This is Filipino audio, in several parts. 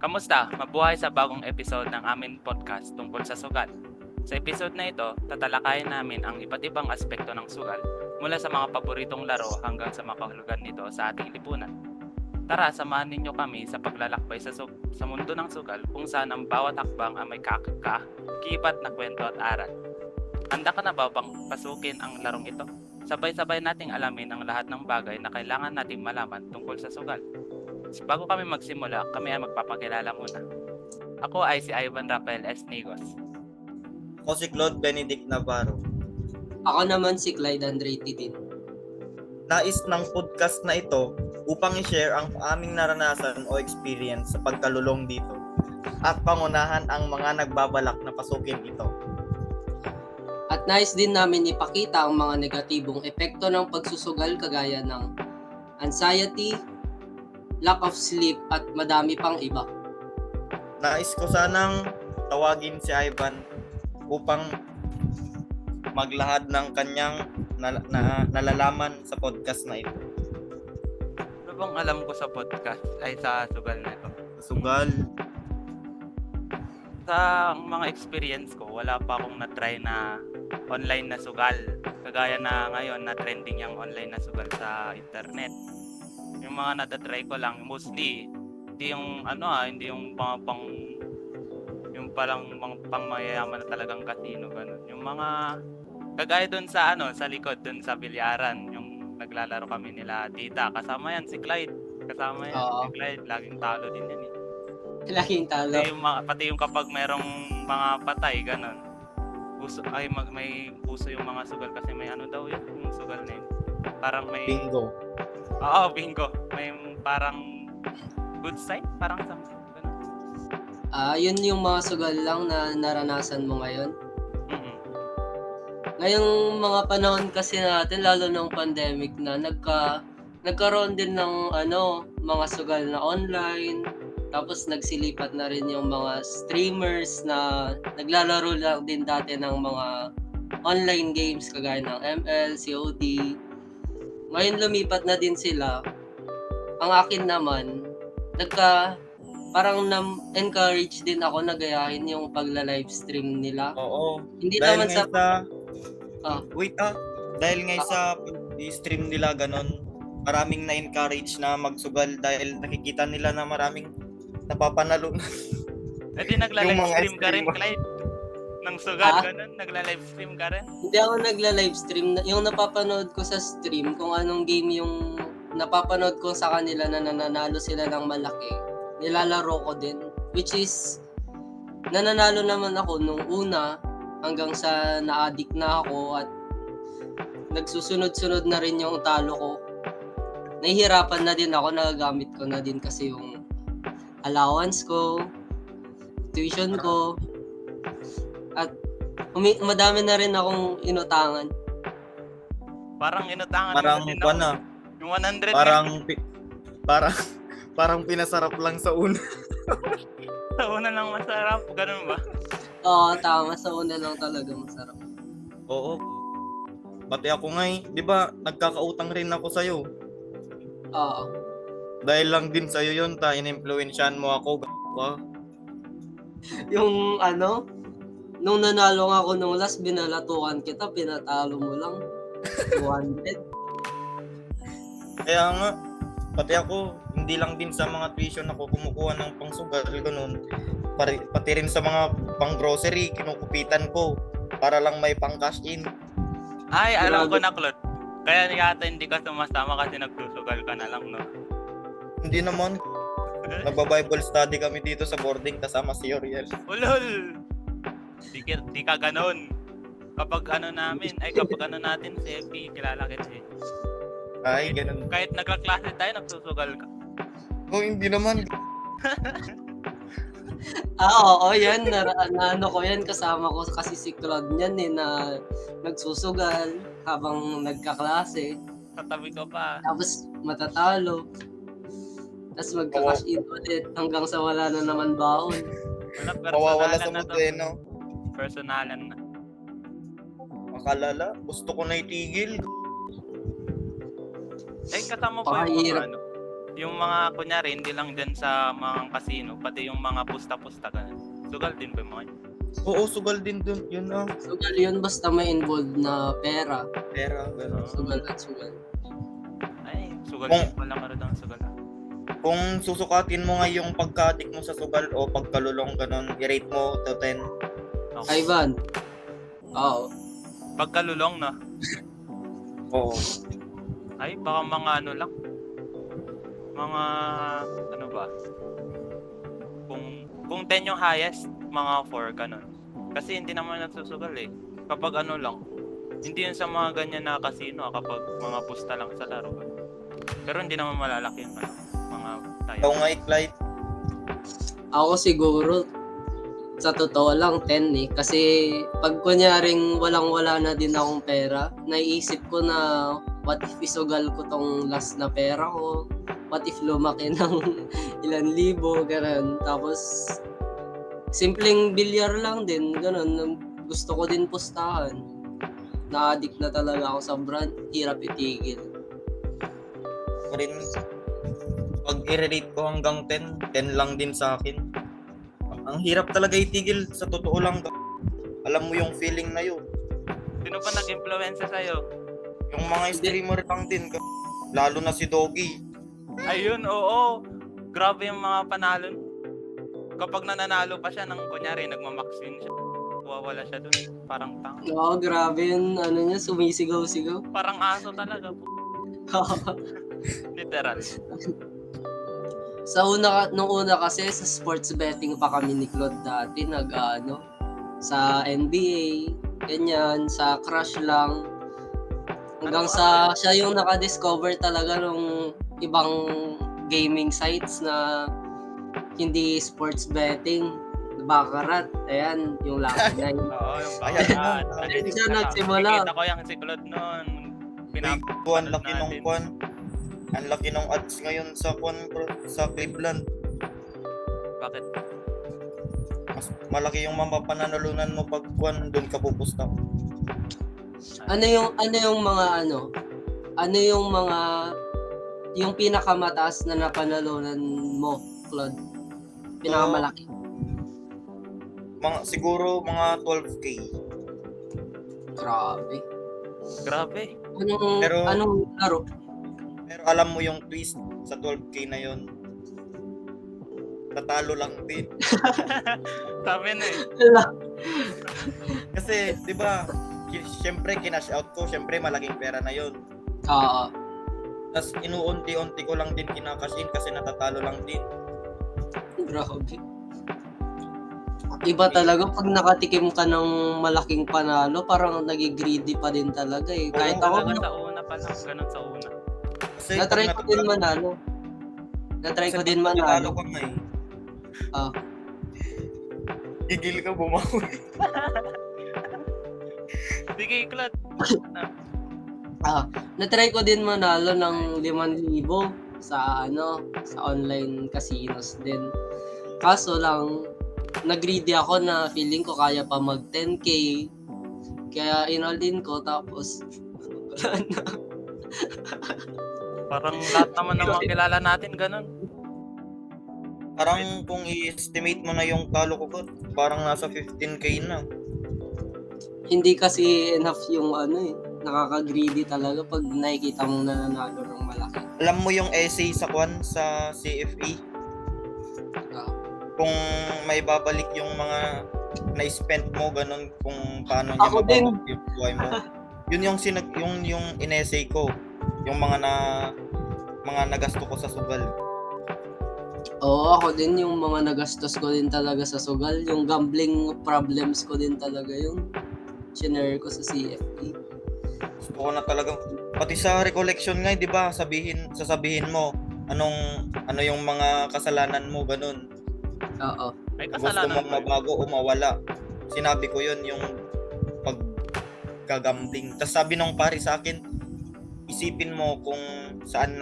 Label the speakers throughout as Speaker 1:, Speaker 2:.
Speaker 1: Kamusta? Mabuhay sa bagong episode ng aming podcast tungkol sa sugal. Sa episode na ito, tatalakayin namin ang iba't ibang aspekto ng sugal mula sa mga paboritong laro hanggang sa makahulugan nito sa ating lipunan. Tara, samahan ninyo kami sa paglalakbay sa mundo ng sugal kung saan ang bawat hakbang ay may kibat na kwento at aral. Handa ka na ba bang pasukin ang larong ito? Sabay-sabay nating alamin ang lahat ng bagay na kailangan nating malaman tungkol sa sugal. Bago kami magsimula, kami ay magpapakilala muna. Ako ay si Ivan Rafael S. Nigos.
Speaker 2: Ako si Claude Benedict Navarro.
Speaker 3: Ako naman si Clyde Andretti din.
Speaker 2: Nais ng podcast na ito upang i-share ang aming naranasan o experience sa pagkalulong dito at pangunahan ang mga nagbabalak na pasukin ito.
Speaker 3: At nais din namin ipakita ang mga negatibong epekto ng pagsusugal kagaya ng anxiety, lack of sleep at madami pang iba.
Speaker 2: Nais ko sanang tawagin si Ivan upang maglahad ng kanyang nalalaman sa podcast na ito.
Speaker 1: Ano bang alam ko sa podcast ay sa sugal na ito?
Speaker 2: Sugal.
Speaker 1: Sa mga experience ko, wala pa akong na-try na online na sugal. Kagaya na ngayon na trending yung online na sugal sa internet. Yung mga natatry ko lang, mostly, hindi yung hindi yung mga yung palang mga pangmayayaman na talagang casino, ganun. Yung mga, kagaya dun sa sa likod, dun sa bilyaran, yung naglalaro kami nila tita. Kasama yan si Clyde. Kasama yan si Clyde. Laging talo din yan eh.
Speaker 3: Laging talo.
Speaker 1: Pati yung kapag merong mga patay, ganun. May puso yung mga sugal kasi may daw yun, yung sugal na yun. Parang may...
Speaker 2: Bingo.
Speaker 1: Oo, bingo. May parang good sign, parang something. Ganun.
Speaker 3: Yun yung mga sugal lang na naranasan mo ngayon.
Speaker 1: Mm-hmm.
Speaker 3: Ngayong mga panahon kasi natin, lalo ng pandemic na, nagkaroon din ng mga sugal na online. Tapos nagsilipat na rin yung mga streamers na naglalaro lang din dati ng mga online games kagaya ng ML, COD. Ngayon lumipat na din sila. Ang akin naman, parang na-encourage din ako na gayahin yung pagla-livestream nila.
Speaker 2: Oo.
Speaker 3: Hindi
Speaker 2: dahil
Speaker 3: naman sa...
Speaker 2: Dahil nga sa i-stream nila ganon, maraming na-encourage na magsugal dahil nakikita nila na maraming napapanalo.
Speaker 1: Di nagla-livestream ka rin, Clyde? Nang sugal, ganun? Nagla-livestream ka rin?
Speaker 3: Hindi ako nagla-livestream. Yung napapanood ko sa stream, kung anong game yung napapanood ko sa kanila na nananalo sila ng malaki, nilalaro ko din. Which is, nananalo naman ako nung una hanggang sa na-addict na ako at nagsusunod-sunod na rin yung talo ko. Nahihirapan na din ako, nagagamit ko na din kasi yung allowance ko, tuition ko, at madami na rin akong inutangan.
Speaker 1: Parang inutangan
Speaker 2: Parang
Speaker 1: din
Speaker 2: ako.
Speaker 1: Yung 100
Speaker 2: parang pinasarap lang sa una.
Speaker 1: sa una lang masarap, ganun ba?
Speaker 3: Oo, tama. Sa una lang talaga masarap.
Speaker 2: Oo. Pati ako di ba nagkakautang rin ako sa'yo?
Speaker 3: Oo.
Speaker 2: Dahil lang din sa'yo yun, in-influensyahan mo ako.
Speaker 3: Yung nung nanalo nga ako nung last, binalatukan kita, pinatalo mo lang. 200.
Speaker 2: Kaya nga, pati ako, hindi lang din sa mga tuition ako kumukuha ng pangsugal, ganun. Pati rin sa mga pang-grocery, kinukupitan ko para lang may pang-cash in.
Speaker 1: Ay, alam ko na, Claude. Kaya yata hindi ka sumasama kasi nagsusugal ka na lang, no?
Speaker 2: Hindi naman. Nagba-Bible study kami dito sa boarding kasama si Oriel.
Speaker 1: Ulol! Di ka ganon. Kapag natin si FB, kilala kita eh.
Speaker 2: Ay, ganun.
Speaker 1: Kahit nagka-klase tayo, nagsusugal ka.
Speaker 2: Oh, hindi naman.
Speaker 3: Oo, yan. Ko yan. Kasama ko kasi si Claude niyan na nagsusugal habang nagkaklase.
Speaker 1: Katabi ko pa.
Speaker 3: Tapos matatalo. Tapos magka-cash in ulit hanggang sa wala na naman baon.
Speaker 2: Mawawala sa modeno.
Speaker 1: Personalan na.
Speaker 2: Makalala, gusto ko na itigil.
Speaker 1: Kasama po yung mga Yung mga, kunyari, hindi lang dyan sa mga casino, pati yung mga pusta-pusta, ganun. Sugal din ba yung mga yun?
Speaker 2: Oo, sugal din dun. Yun na.
Speaker 3: Sugal yun basta may involved na pera.
Speaker 2: Pera, gano'n.
Speaker 3: Sugal at sugal.
Speaker 1: Ay, sugal
Speaker 2: Kung-
Speaker 1: din pala karoon ng sugal.
Speaker 2: Kung susukatin mo nga yung pagka-addict mo sa sugal o pagkalulong gano'n, i-rate mo to 10.
Speaker 1: Okay.
Speaker 3: Ivan. Oo.
Speaker 1: Pagkalulong na.
Speaker 2: Oo.
Speaker 1: Ay, baka mga ano lang. Mga, ano ba? Kung 10 yung highest, mga 4 ganun. Kasi hindi naman nagsusugal eh. Kapag ano lang, hindi yun sa mga ganyan na casino, kapag mga pusta lang sa laro. Pero hindi naman malalaki yung ano, mga tayo.
Speaker 2: Ikaw nga, Clyde.
Speaker 3: Ako siguro, sa totoo lang, 10 eh. Kasi pag kunyaring walang-wala na din akong pera, naiisip ko na what if isugal ko tong last na pera ko? What if lumaki ng ilan libo, ganun. Tapos, simpleng bilyar lang din, ganun. Gusto ko din pustahan. Na-addict na talaga ako sa brand, hirap itigil.
Speaker 2: Rin, pag i-rate ko hanggang 10, 10 lang din sa akin. Ang hirap talaga itigil, sa totoo lang. Alam mo yung feeling na yun.
Speaker 1: Sino pa nag-influence sa'yo?
Speaker 2: Yung mga streamer lang din. Lalo na si Doggy.
Speaker 1: Ayun, oo. Grabe yung mga panalo. Kapag nananalo pa siya ng kunyari, nagmamaxin siya. Wawala siya dun. Parang tanga.
Speaker 3: Oo, grabe yun, ano niya, sumisigaw-sigaw.
Speaker 1: Parang aso talaga po. Literal.
Speaker 3: Nung una kasi sa sports betting pa kami ni Claude dati sa NBA, ganyan, sa Crush lang. Hanggang sa siya yung naka-discover talaga ng ibang gaming sites na hindi sports betting, baccarat, ayan, yung Lucky Nine.
Speaker 1: Oo, yung
Speaker 2: Ayan,
Speaker 1: baccarat.
Speaker 3: Ayan siya nagsimula.
Speaker 1: Nakikita ko yung si Claude noon.
Speaker 2: Ang laki nung kwan. Ang laki nung ads ngayon sa kwan, bro, sa Cleveland.
Speaker 1: Bakit?
Speaker 2: Mas malaki yung mapapananalunan mo pag kwan, doon ka pupusta.
Speaker 3: Ano yung mga yung pinakamataas na napanalunan mo, Claude? Pinakamalaki.
Speaker 2: Siguro mga 12K.
Speaker 3: Grabe.
Speaker 1: Grabe.
Speaker 3: Anong laro?
Speaker 2: Pero alam mo yung twist sa 12K na yon, tatalo lang din.
Speaker 1: Sabi na eh.
Speaker 2: Kasi, di ba, syempre kinash out ko, syempre malaking pera na yon.
Speaker 3: Oo.
Speaker 2: Tapos inuunti-unti ko lang din kinakash in kasi natatalo lang din.
Speaker 3: Grabe. Iba talaga pag nakatikim ka ng malaking panalo, parang nagigreedy pa din talaga eh. Kahit ako,
Speaker 1: Talaga sa una pa lang. Ganun sa una.
Speaker 2: Kasi
Speaker 3: natry ko din manalo. Natry ko din
Speaker 2: Nanalo
Speaker 3: manalo.
Speaker 2: ka nga eh.
Speaker 3: Ah.
Speaker 2: Gigil ka, bumawi.
Speaker 1: Sige, Claude.
Speaker 3: Natry ko din manalo ng 5,000 sa sa online casinos din. Kaso lang, nag-greedy ako na feeling ko kaya pa mag 10K. Kaya in-all in ko tapos wala na.
Speaker 1: Parang lahat naman ng mga kilala natin ganun.
Speaker 2: Parang kung i-estimate mo na yung talo ko, parang nasa 15K na.
Speaker 3: Hindi kasi enough yung nakaka-greedy talaga pag nakikita mong nananalo ng malaki.
Speaker 2: Alam mo yung essay sa kwan sa CFA?
Speaker 3: Ah.
Speaker 2: Kung may babalik yung mga na-spend mo, ganun, kung paano niya
Speaker 3: Ako din.
Speaker 2: mababalik yung buhay mo. Yun yung in-essay ko. Yung mga nagasto ko sa sugal.
Speaker 3: Oo, ako din yung mga nagastos ko din talaga sa sugal. Yung gambling problems ko din talaga yun. Shinare ko sa CFP.
Speaker 2: Gusto ko na talaga. Pati sa recollection nga, di ba, sasabihin mo ano yung mga kasalanan mo, ganun.
Speaker 3: Oo.
Speaker 1: Ay,
Speaker 2: Gusto
Speaker 1: kasalanan
Speaker 2: mong
Speaker 1: ko.
Speaker 2: mabago o mawala. Sinabi ko yun, yung pagkagambling. Tapos sabi nung pari sa akin, isipin mo kung saan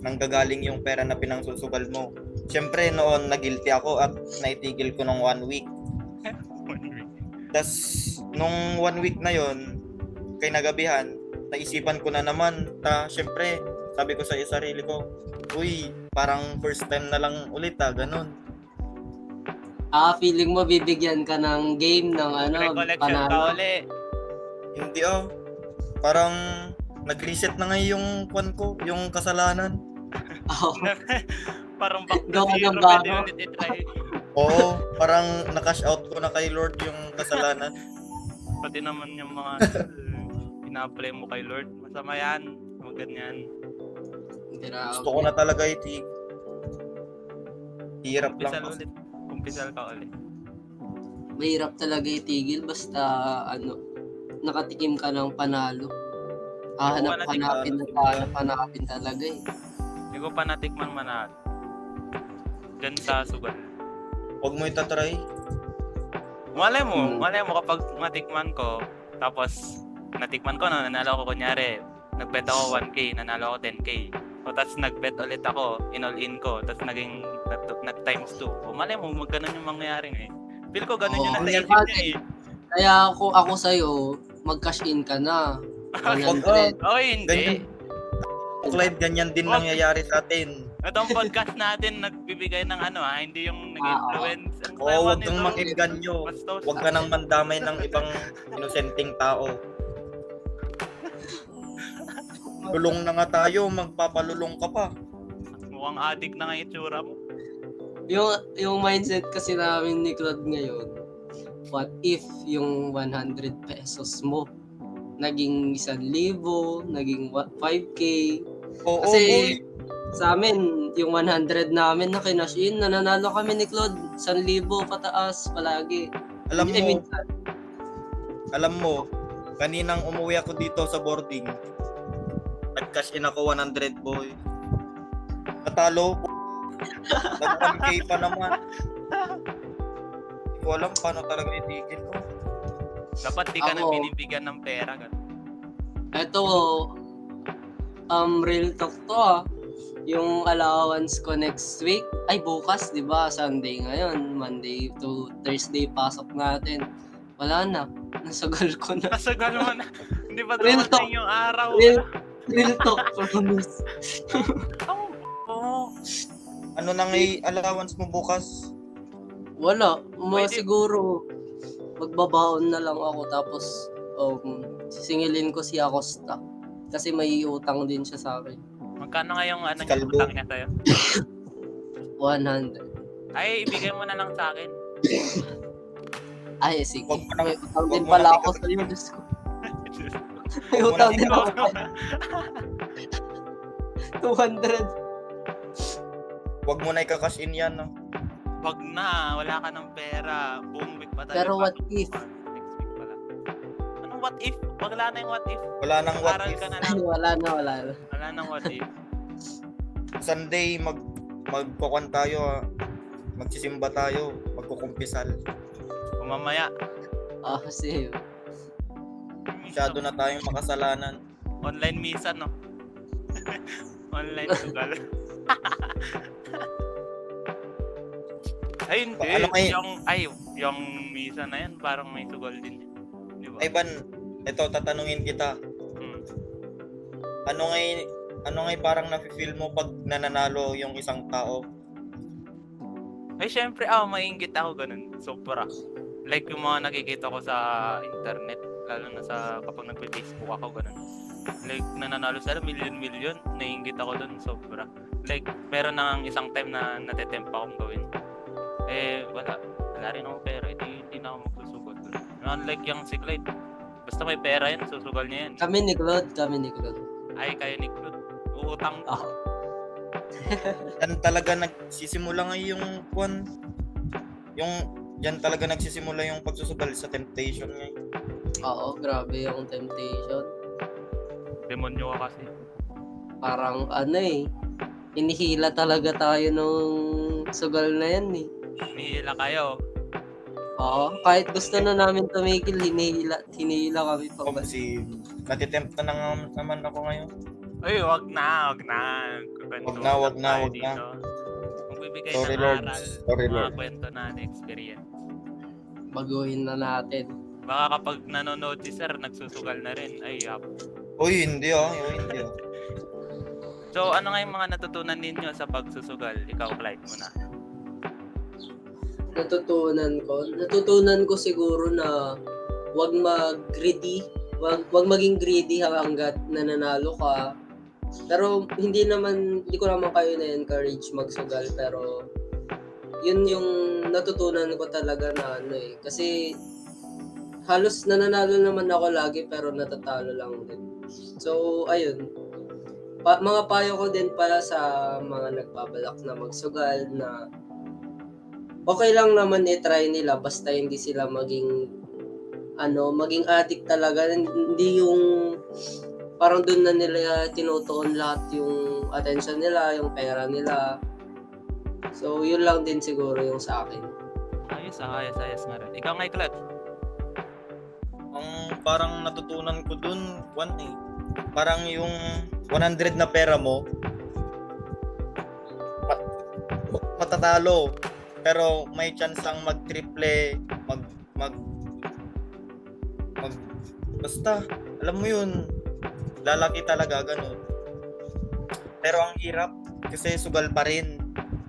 Speaker 2: nanggagaling yung pera na pinangsusugal mo. Siyempre noon nagilty ako at naitigil ko ng 1 week. Tapos nung 1 week na yon, kay nagabihan, naisipan ko na naman, siyempre sabi ko sa sarili ko, uy, parang first time na lang ulit ganun.
Speaker 3: Feeling mo bibigyan ka ng game ng
Speaker 1: Recollection ka
Speaker 3: panalo.
Speaker 1: uli.
Speaker 2: Hindi parang nag-reset na ngayon yung kwan ko, yung kasalanan.
Speaker 3: Oh,
Speaker 1: Parang back to
Speaker 3: Gawa ng
Speaker 1: zero,
Speaker 3: bago.
Speaker 1: pwede ulit i-try.
Speaker 2: Oo, parang na-cash out ko na kay Lord yung kasalanan.
Speaker 1: Pati naman yung mga ina-apply mo kay Lord. Masama yan. Huwag ganyan.
Speaker 2: Gusto ko na talaga itig. Hirap
Speaker 1: Kumpisal
Speaker 2: lang.
Speaker 1: ulit. Kumpisal ka ulit.
Speaker 3: Mahirap talaga itigil basta nakatikim ka ng panalo. Hanapin talaga eh.
Speaker 1: Hindi ko pa natikman manalo. Diyan sa sugal.
Speaker 2: Huwag mo itatry.
Speaker 1: Malay mo kapag natikman ko, tapos natikman ko, nanalo ko kunyari, nagbet ako 1K, nanalo ako 10K. O tapos nagbet ulit ako, in-all-in ko, tapos naging nag-times 2. O malay mo, ganun yung mangyayari ngayon. Feel ko ganun yung nasa isip niya eh.
Speaker 3: Kaya ako sa'yo, mag-cash in ka na. 100.
Speaker 1: Oh, hindi.
Speaker 2: Clive, ganyan din
Speaker 1: Wag.
Speaker 2: nangyayari sa atin.
Speaker 1: Itong podcast natin nagbibigay ng hindi yung nag-influence.
Speaker 2: Oo, huwag kang mag-inganyo. Huwag ka nang mandamay ng ibang inosenteng tao. Lulong na nga tayo, magpapalulong ka pa.
Speaker 1: Mukhang addict na nga yung itsura mo.
Speaker 3: Yung mindset kasi namin ni Claude ngayon, what if yung 100 pesos mo naging 1,000, naging 5K?
Speaker 2: Oo,
Speaker 3: Kasi
Speaker 2: boy.
Speaker 3: sa amin, yung 100 namin na kinash in, nananalo kami ni Claude 1,000 pataas palagi.
Speaker 2: Alam
Speaker 3: Eh,
Speaker 2: mo,
Speaker 3: minsan,
Speaker 2: kaninang umuwi ako dito sa boarding, nag-cash in ako 100, boy. Natalo ko. Nag-1K pa naman. Hindi ko alam paano talaga itigil ko.
Speaker 1: Dapat di ka na
Speaker 3: Ako.
Speaker 1: binibigyan ng pera.
Speaker 3: eto, real talk to Yung allowance ko next week, ay bukas, di ba? Sunday ngayon, Monday to Thursday pasok natin. Wala na, nasagal ko na.
Speaker 1: Nasagal mo na. Hindi pa
Speaker 3: Real talk.
Speaker 1: dumating yung araw.
Speaker 3: Real talk, promise.
Speaker 1: Oo.
Speaker 2: Ano na ngay allowance mo bukas?
Speaker 3: Wala,
Speaker 1: Pwede.
Speaker 3: siguro magbabaon na lang ako tapos sisingilin ko si Acosta kasi may utang din siya sa akin.
Speaker 1: Magkano nga yung niya,
Speaker 2: Kalbo.
Speaker 1: utang niya sa'yo?
Speaker 3: 100.
Speaker 1: Ay, ibigay mo na lang sa akin.
Speaker 3: Ay, sige.
Speaker 2: Wag mo na-
Speaker 3: May utang
Speaker 2: wag
Speaker 3: din
Speaker 2: mo
Speaker 3: pala
Speaker 2: na
Speaker 3: ako sa iyo, Diyos ko. May
Speaker 2: Wag mo
Speaker 3: utang
Speaker 2: na
Speaker 3: din ako. 200.
Speaker 2: Huwag mo na ika-cash in yan.
Speaker 1: Wag na, wala ka ng pera. Buong week pa tayo.
Speaker 3: Pero what
Speaker 1: pasok
Speaker 3: if?
Speaker 1: pa. Next week pala. Anong what if? Wala na yung what if.
Speaker 2: Wala nang what
Speaker 1: Aral
Speaker 2: if.
Speaker 1: ka na
Speaker 3: Ay,
Speaker 1: lang.
Speaker 3: wala na.
Speaker 1: Wala nang what if.
Speaker 2: Sunday, magkukuan tayo. Magsisimba tayo. Magkukumpisal.
Speaker 1: Kung mamaya,
Speaker 3: Kasi
Speaker 2: Masyado na tayong makasalanan.
Speaker 1: online misa, no? Online sugal. Ay, hindi.
Speaker 2: Ano kayo?
Speaker 1: Yung misa na yan, parang may sugal din. Di ba?
Speaker 2: Ay, Ban, ito, tatanungin kita.
Speaker 1: Hmm.
Speaker 2: Ano ngay parang nafe-feel mo pag nananalo yung isang tao?
Speaker 1: Ay, syempre, mainggit ako ganun. Sobra. Like yung mga nakikita ko sa internet, lalo na sa kapag nagpe-Facebook ako, ganun. Like, nananalo sila, million, naiinggit ako dun, sobra. Like, meron nang isang time na natetempt akong gawin. Wala rin akong pera, hindi na ako magsusugal dun. Unlike yung si Clyde, basta may pera yan, susugal niya yan.
Speaker 3: kami ni Claude.
Speaker 1: Ay, kayo ni Claude, uutang ko.
Speaker 2: Yan talaga nagsisimula ngayon yan talaga nagsisimula yung pagsusugal sa temptation ngayon.
Speaker 3: Oo, grabe yung temptation.
Speaker 1: Demonyo ka kasi.
Speaker 3: Parang hinihila talaga tayo nung sugal na yan eh.
Speaker 1: Nihila kayo.
Speaker 3: Oo, kahit gusto na namin tumigil, hinihila kami pa ba?
Speaker 2: Kasi natitempt na naman ako ngayon.
Speaker 1: Ay, wag na.
Speaker 2: Wag na.
Speaker 1: Magbibigay
Speaker 2: Sorry,
Speaker 1: ng
Speaker 2: Lord.
Speaker 1: aral,
Speaker 2: Sorry,
Speaker 1: mga
Speaker 2: Lord.
Speaker 1: kwento na experience.
Speaker 3: Baguhin na natin.
Speaker 1: Baka kapag nanonood si sir, nagsusugal na rin. Ay,
Speaker 2: Uy, hindi.
Speaker 1: So, ano nga yung mga natutunan ninyo sa pagsusugal? Ikaw, Clyde, muna.
Speaker 3: Natutunan ko siguro na wag mag-greedy, wag maging greedy hangga't nananalo ka. Pero hindi ko naman kayo na-encourage magsugal, pero yun yung natutunan ko talaga na kasi halos nananalo naman ako lagi pero natatalo lang din. So ayun, mga payo ko din pala sa mga nagbabalak na magsugal na okay lang naman i-try nila basta hindi sila maging addict talaga. Hindi yung parang doon na nila tinutuon lahat yung attention nila, yung pera nila. So, yun lang din siguro yung sa akin.
Speaker 1: Ayos nga rin. Ikaw nga, Clyde.
Speaker 2: Ang parang natutunan ko dun, parang yung 100 na pera mo, matatalo. Pero may chance ang mag-triple, basta, alam mo yun, lalaki talaga, ganun. Pero ang hirap, kasi sugal pa rin.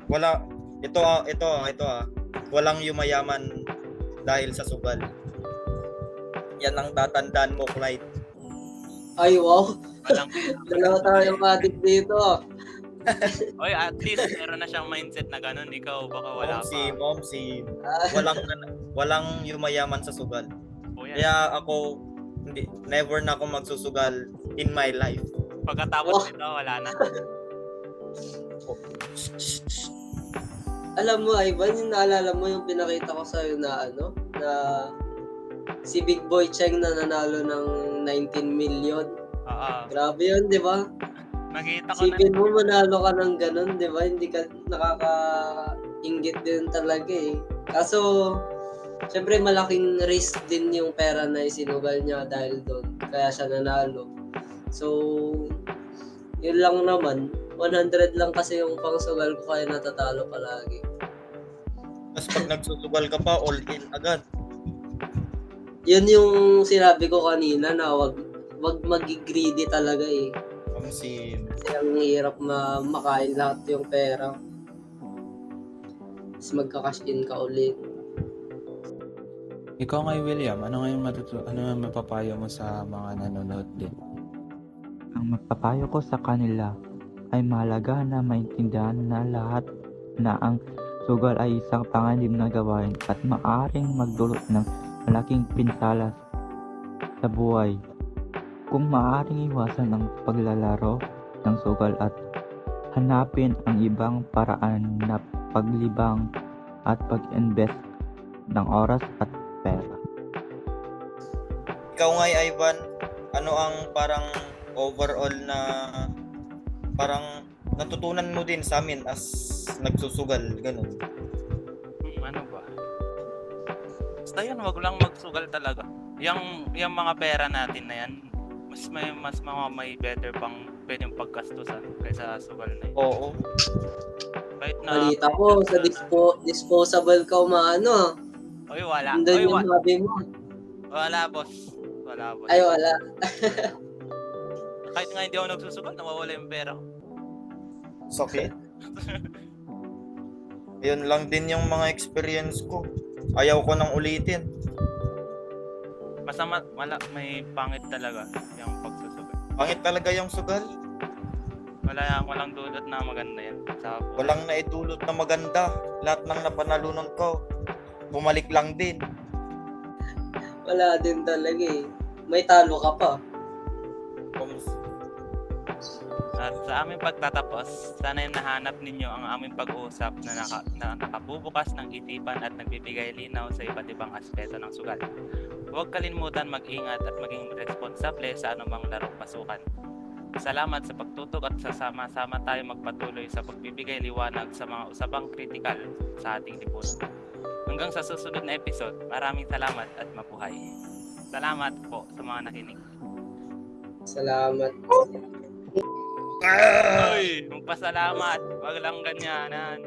Speaker 2: Ito, walang yumayaman dahil sa sugal. Yan ang tatandaan mo, Clyde.
Speaker 3: Ay, wow!
Speaker 1: Walang
Speaker 3: Dalawa tayong addict dito.
Speaker 1: Oy, at least meron na siyang mindset na ganun. Ikaw, baka wala pa.
Speaker 2: Momsi. Walang yumayaman sa sugal.
Speaker 1: O yan.
Speaker 2: Kaya ako, never na ako magsusugal in my life.
Speaker 1: Pagkatapos nito, wala na.
Speaker 3: Alam mo, Ivan, yung naalala mo yung pinakita ko sa'yo na na si Big Boy Cheng na nanalo ng 19 million. Grabe yun, di ba?
Speaker 1: Nakita ko
Speaker 3: Sipin mo, manalo ka ng ganun, di ba? Hindi ka nakaka-inggit din talaga eh. Kaso, syempre malaking risk din yung pera na isinugal niya dahil doon. Kaya siya nanalo. So, yun lang naman. 100 lang kasi yung pangsugal ko kaya natatalo palagi.
Speaker 2: Tapos pag nagsusugal ka pa, all in agad.
Speaker 3: Yun yung sinabi ko kanina na wag mag-greedy talaga eh. Kasi ang hirap makain lahat yung pera. Tapos magka-cash in ka ulit.
Speaker 4: Ikaw nga, William, ano nga mapapayo mo sa mga nanonood din?
Speaker 5: Ang mapapayo ko sa kanila ay mahalaga na maintindihan na lahat na ang sugal ay isang panganib na gawain at maaaring magdulot ng malaking pinsala sa buhay. Kung maaaring iwasan ang paglalaro ng sugal at hanapin ang ibang paraan na paglibang at pag-invest ng oras at pera.
Speaker 2: Ikaw nga, Ivan, ano ang parang overall na parang natutunan mo din sa amin as nagsusugal, ganun?
Speaker 1: Ano ba? Basta yun, wag lang magsugal talaga. Yung mga pera natin na yan, mas may better pang pwedeng paggastusan kaysa sugal na yun.
Speaker 2: Oo.
Speaker 1: Kahit na
Speaker 3: Balita ko, sa disposable ka umaano.
Speaker 1: Oy, wala.
Speaker 3: Andun yung sabi mo.
Speaker 1: Wala, boss.
Speaker 3: Ay, wala.
Speaker 1: Kahit nga hindi ako nagsusugal, nawawala yung pera ko.
Speaker 2: Sakit. Yun lang din yung mga experience ko. Ayaw ko nang ulitin.
Speaker 1: Masama, may pangit talaga yung pagsusugal.
Speaker 2: Pangit talaga yung sugal.
Speaker 1: Walang dulot na maganda yan.
Speaker 2: Walang naidulot na maganda. Lahat ng napanalunan ko, bumalik lang din.
Speaker 3: Wala din talaga eh. May talo ka pa.
Speaker 1: At sa aming pagtatapos, sana yung nahanap ninyo ang aming pag-uusap na nakabubukas ng isipan at nagbibigay linaw sa iba't ibang aspeto ng sugal. Huwag kalimutan mag-ingat at maging responsable sa anumang larong pasukan. Salamat sa pagtutok at sasama-sama tayo magpatuloy sa pagbibigay liwanag sa mga usapang kritikal sa ating lipunan. Hanggang sa susunod na episode, maraming salamat at mabuhay. Salamat po sa mga nakinig.
Speaker 3: Salamat.
Speaker 1: Uy, magpasalamat. Wag lang ganyanan.